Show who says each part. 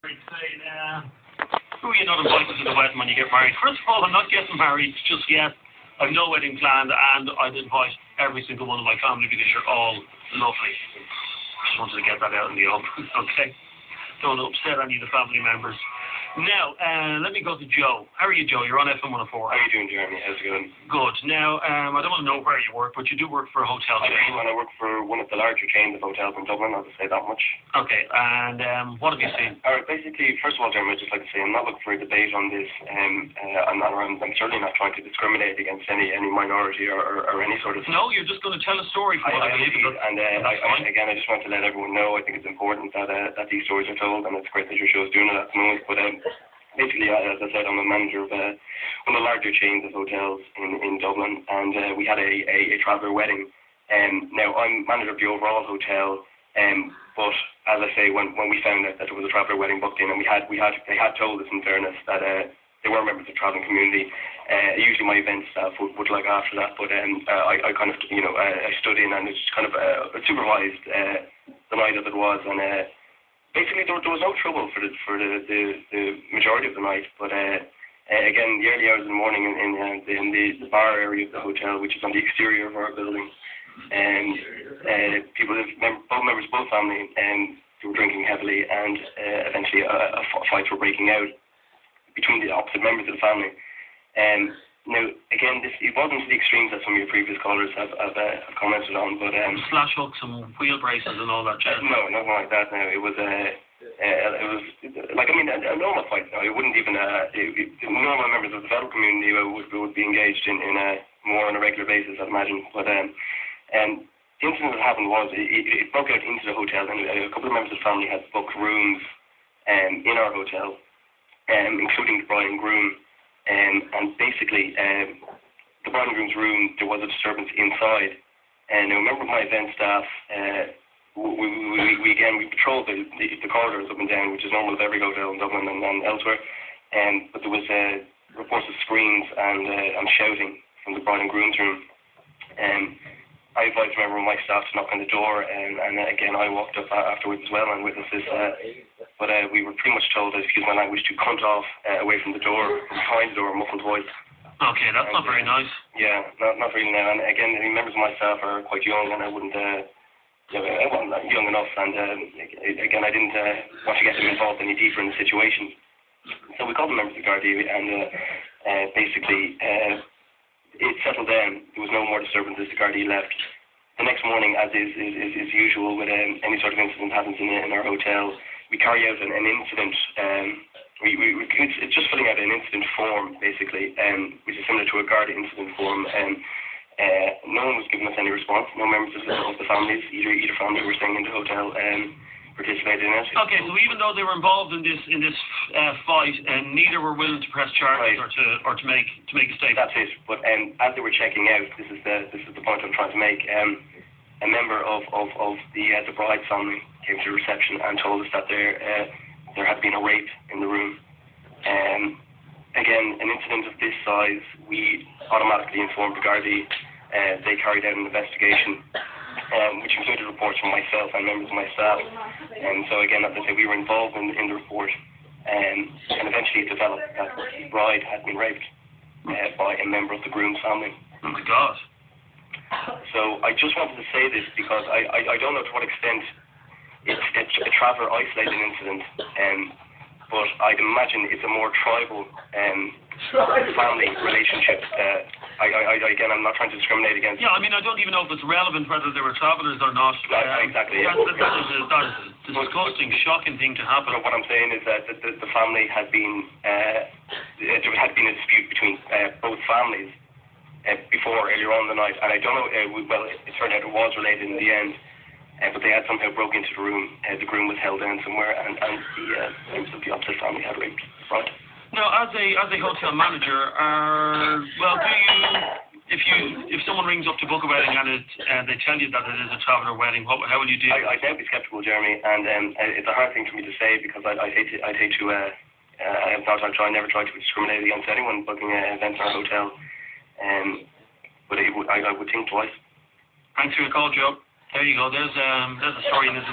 Speaker 1: Saying, who are you not invited to the wedding when you get married? First of all, I'm not getting married just yet. I've no wedding planned, and I'd invite every single one of my family because you're all lovely. Just wanted to get that out in the open, okay? Don't upset any of the family members. Now, let me go to Joe. How are you, Joe? You're on FM 104.
Speaker 2: How are you doing, Jeremy? How's it going?
Speaker 1: Good. Now, I don't want to know where you work, but you do work for a hotel chain.
Speaker 2: I do, and I work for one of the larger chains of hotels in Dublin, I'll just say that much.
Speaker 1: Okay, and what have you seen?
Speaker 2: Alright, basically, first of all, Jeremy, I'd just like to say I'm not looking for a debate on this. I'm certainly not trying to discriminate against any minority or any sort of...
Speaker 1: No, you're just going to tell a story for what I believe.
Speaker 2: Again, I just want to let everyone know, I think it's important that these stories are told, and it's great that your show is doing it at the moment, but basically, as I said, I'm a manager of one of the larger chains of hotels in Dublin, and we had a traveller wedding. Now, I'm manager of the overall hotel, but as I say, when we found out that there was a traveller wedding booked in, and they had told us in fairness that they were members of the travelling community. Usually my event staff would like after that, but I kind of, I stood in and just kind of supervised the night as it was, and basically, there was no trouble for the majority of the night, but again, the early hours of the morning in the bar area of the hotel, which is on the exterior of our building, and both members of both family, they were drinking heavily, and eventually fights were breaking out between the opposite members of the family. Now, again, it wasn't to the extremes that some of your previous callers have commented on, but...
Speaker 1: slash hooks and wheel braces and all that jazz?
Speaker 2: No, nothing like that, no. It was like, I mean, a normal fight, no. It wouldn't even... normal members of the federal community would be engaged in more on a regular basis, I'd imagine. But the incident that happened was, it broke out into the hotel, and a couple of members of the family had booked rooms in our hotel, including the bride and groom. And basically, the bride and groom's room, there was a disturbance inside. And a member of my event staff, we patrolled the corridors up and down, which is normal of every hotel in Dublin and elsewhere. But there was reports of screams and shouting from the bride and groom's room. I advised a member of my staff to knock on the door, and again, I walked up afterwards as well and witnessed this. But we were pretty much told, excuse my language, to cunt off away from the door, from behind the door, muffled voice.
Speaker 1: Okay, that's not very nice.
Speaker 2: Yeah, not really now. And again, the members of my staff are quite young, and I wasn't young enough, and again, I didn't want to get them involved any deeper in the situation. So we called the members of the Gardaí, and basically, it settled down. There was no more disturbances. The Gardaí left. The next morning, as is usual with any sort of incident happens in our hotel, we carry out an incident. It's just filling out an incident form, basically, which is similar to a Garda incident form. No one was giving us any response. No members of the families, either family who were staying in the hotel, participated in it.
Speaker 1: Okay, so even though they were involved in this fight, and neither were willing to press charges, right, or to make a statement.
Speaker 2: That's it. But as they were checking out, this is the point I'm trying to make. A member of the bride's family came to reception and told us that there had been a rape in the room. Again, an incident of this size, we automatically informed the Gardaí. They carried out an investigation, which included reports from myself and members of my staff. So again, as I say, we were involved in the report, and eventually it developed that the bride had been raped by a member of the groom's family.
Speaker 1: Oh my God.
Speaker 2: So I just wanted to say this because I don't know to what extent it's a traveller isolated incident, but I'd imagine it's a more tribal family relationship. Again, I'm not trying to discriminate against...
Speaker 1: Yeah, I mean, I don't even know if it's relevant whether they were travellers or not.
Speaker 2: Exactly, yeah.
Speaker 1: That is a disgusting, shocking thing to happen.
Speaker 2: What I'm saying is that the family had been... there had been a dispute between both families before, earlier on in the night, and I don't know, it turned out it was related in the end, but they had somehow broke into the room. The groom was held down somewhere, and the members of the opposite family had raped, right?
Speaker 1: Now, as a hotel manager, if someone rings up to book a wedding and they tell you that it is a traveller wedding, how will you deal?
Speaker 2: I'd now be sceptical, Jeremy, and it's a hard thing for me to say because I'd hate to. I never try to discriminate against anyone booking events in our hotel. But I would think twice.
Speaker 1: Thanks for your call, Joe. There you go. There's a story in this.